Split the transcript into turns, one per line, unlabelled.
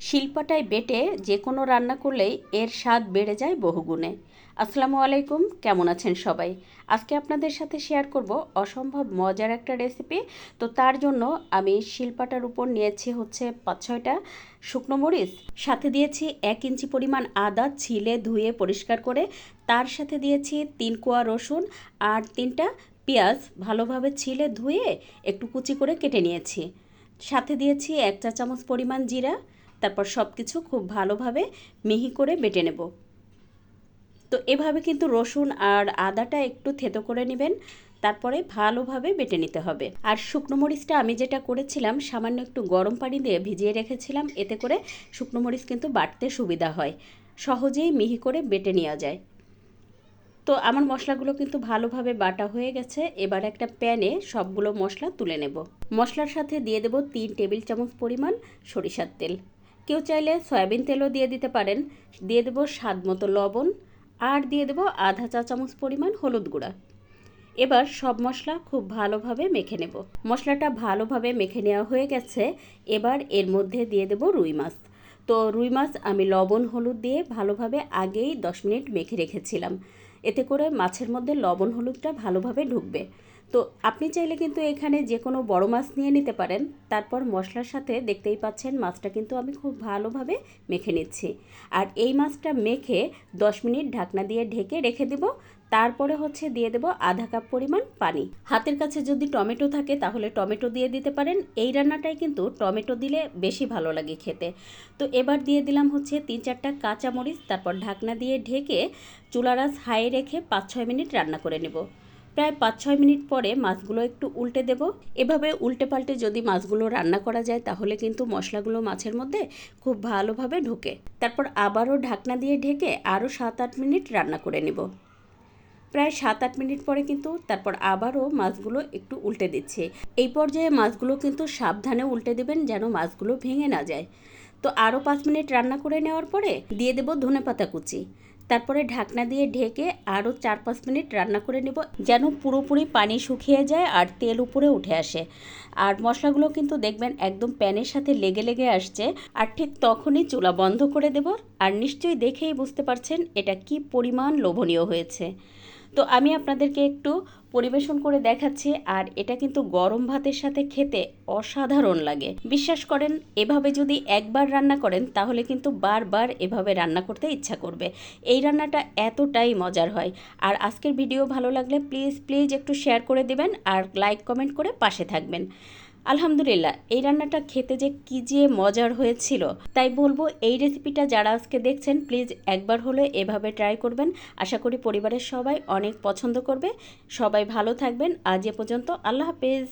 শিলপাটায় বেটে যে কোনো রান্না করলেই এর স্বাদ বেড়ে যায় বহুগুণে। আসসালামু আলাইকুম, কেমন আছেন সবাই? আজকে আপনাদের সাথে শেয়ার করব অসম্ভব মজার একটা রেসিপি। তো তার জন্য আমি শিলপাটার উপর নিয়েছি হচ্ছে 5-6টা শুকনো মরিচ, সাথে দিয়েছি 1 ইঞ্চি পরিমাণ আদা ছিলে ধুয়ে পরিষ্কার করে, তার সাথে দিয়েছি 3 কোয়া রসুন আর 3টা পেঁয়াজ ভালোভাবে ছিলে ধুয়ে একটু কুচি করে কেটে নিয়েছি। সাথে দিয়েছি 1 চা চামচ পরিমাণ জিরা। তারপর সব কিছু খুব ভালোভাবে মিহি করে বেটে নেব। তো এভাবে কিন্তু রসুন আর আদাটা একটু থেতো করে নেবেন, তারপরে ভালোভাবে বেটে নিতে হবে। আর শুকনো মরিচটা আমি যেটা করেছিলাম, সামান্য একটু গরম পানি দিয়ে ভিজিয়ে রেখেছিলাম, এতে করে শুকনো মরিচ কিন্তু বাটতে সুবিধা হয়, সহজেই মিহি করে বেটে নেওয়া যায়। তো আমার মশলাগুলো কিন্তু ভালোভাবে বাটা হয়ে গেছে। এবার একটা প্যানে সবগুলো মশলা তুলে নেব। মশলার সাথে দিয়ে দেব 3 টেবিল চামচ পরিমাণ সরিষার তেল। কেউ চাইলে সয়াবিন তেলও দিয়ে দিতে পারেন। দিয়ে দেব স্বাদ মতো লবণ আর দিয়ে দেব আধা চা চামচ পরিমাণ হলুদ গুঁড়া। এবার সব মশলা খুব ভালোভাবে মেখে নেব। মশলাটা ভালোভাবে মেখে নেওয়া হয়ে গেছে। এবার এর মধ্যে দিয়ে দেব রুই মাছ। তো রুই মাছ আমি লবণ হলুদ দিয়ে ভালোভাবে আগেই 10 মিনিট মেখে রেখেছিলাম, এতে করে মাছের মধ্যে লবণ হলুদটা ভালোভাবে ঢুকবে। তো আপনি চাইলে কিন্তু এখানে যে কোনো বড় মাছ নিয়ে নিতে পারেন। তারপর মশলার সাথে দেখতেই পাচ্ছেন মাছটা কিন্তু আমি খুব ভালোভাবে মেখে নিচ্ছি। আর এই মাছটা মেখে 10 মিনিট ঢাকনা দিয়ে ঢেকে রেখে দেব। তারপরে হচ্ছে দিয়ে দেব আধা কাপ পরিমাণ পানি। হাতের কাছে যদি টমেটো থাকে তাহলে টমেটো দিয়ে দিতে পারেন। এই রান্নাটায় কিন্তু টমেটো দিলে বেশি ভালো লাগে খেতে। তো এবার দিয়ে দিলাম হচ্ছে 3-4টা কাঁচামরিচ। তারপর ঢাকনা দিয়ে ঢেকে চুলার আঁচ হাই রেখে 5-6 মিনিট রান্না করে নেব। প্রায় 5-6 মিনিট পরে মাছগুলো একটু উল্টে দেব। এভাবে উল্টে পাল্টে যদি মাছগুলো রান্না করা যায় তাহলে কিন্তু মশলাগুলো মাছের মধ্যে খুব ভালোভাবে ঢোকে। তারপর আবারও ঢাকনা দিয়ে ঢেকে আরও 7-8 মিনিট রান্না করে নেব। প্রায় 7-8 মিনিট পরে কিন্তু তারপর আবারও মাছগুলো একটু উল্টে দিচ্ছে। এই পর্যায়ে মাছগুলো কিন্তু সাবধানে উল্টে দেবেন যেন মাছগুলো ভেঙে না যায়। তো আরও 5 মিনিট রান্না করে নেওয়ার পরে দিয়ে দেব ধনেপাতা কুচি। তারপরে ঢাকনা দিয়ে ঢেকে আরও 4-5 মিনিট রান্না করে নেব যেন পুরোপুরি পানি শুকিয়ে যায় আর তেল উপরে উঠে আসে। আর মশলাগুলো কিন্তু দেখবেন একদম প্যানের সাথে লেগে লেগে আসছে। আর ঠিক তখনই চুলা বন্ধ করে দেব। আর নিশ্চয়ই দেখেই বুঝতে পারছেন এটা কি পরিমাণ লোভনীয় হয়েছে। তো আমি আপনাদেরকে একটু পরিবেশন করে দেখাচ্ছি। আর এটা কিন্তু গরম ভাতের সাথে খেতে অসাধারণ লাগে। বিশ্বাস করেন, এভাবে যদি একবার রান্না করেন তাহলে কিন্তু বারবার এভাবে রান্না করতে ইচ্ছা করবে। এই রান্নাটা এতটাই মজার হয়। আর আজকের ভিডিও ভালো লাগলে প্লিজ প্লিজ একটু শেয়ার করে দেবেন আর লাইক কমেন্ট করে পাশে থাকবেন। আলহামদুলিল্লাহ, এই রান্নাটা খেতে যে মজার হয়েছিল, তাই বলবো এই রেসিপিটা যারা আজকে দেখছেন প্লিজ একবার হলে এভাবে ট্রাই করবেন। আশা করি পরিবারের সবাই অনেক পছন্দ করবে। সবাই ভালো থাকবেন। আজ এ পর্যন্ত, আল্লাহ হাফেজ।